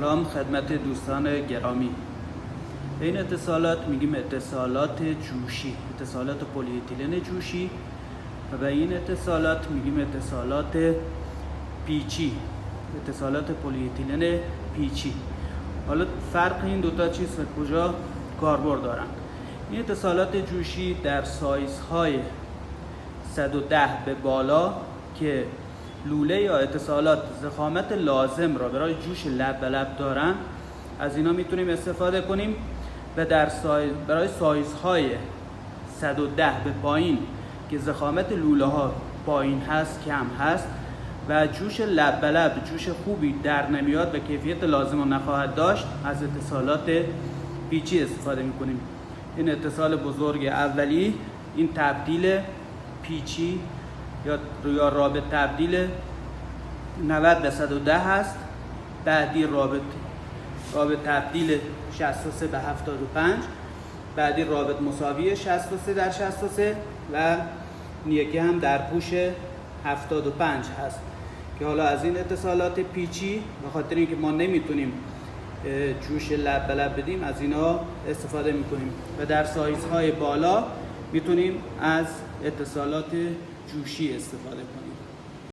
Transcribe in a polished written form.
سلام خدمت دوستان گرامی. به این اتصالات میگیم اتصالات جوشی، اتصالات پلی اتیلن جوشی، و به این اتصالات میگیم اتصالات پیچی، اتصالات پلی اتیلن پیچی. حالا فرق این دوتا چیز و کجا کاربرد دارن؟ این اتصالات جوشی در سایزهای 110 به بالا که لوله یا اتصالات ضخامت لازم را برای جوش لب به لب دارن، از اینا میتونیم استفاده کنیم. و برای سایزهای 110 به پایین که ضخامت لوله ها پایین هست، کم هست و جوش لب به لب جوش خوبی در نمیاد و کیفیت لازم رو نخواهد داشت، از اتصالات پیچی استفاده میکنیم. این اتصال بزرگ اولی، این تبدیل پیچی یا رابط تبدیل 90 به 110 هست. بعدی رابط تبدیل 63 به 75. بعدی رابط مساوی 63 در 63 و یکی هم در پوش 75 هست که حالا از این اتصالات پیچی به خاطر اینکه ما نمیتونیم جوش لب به لب بدیم، از اینا استفاده میکنیم. و در سایزهای بالا میتونیم از اتصالات جوشی استفاده کنیم.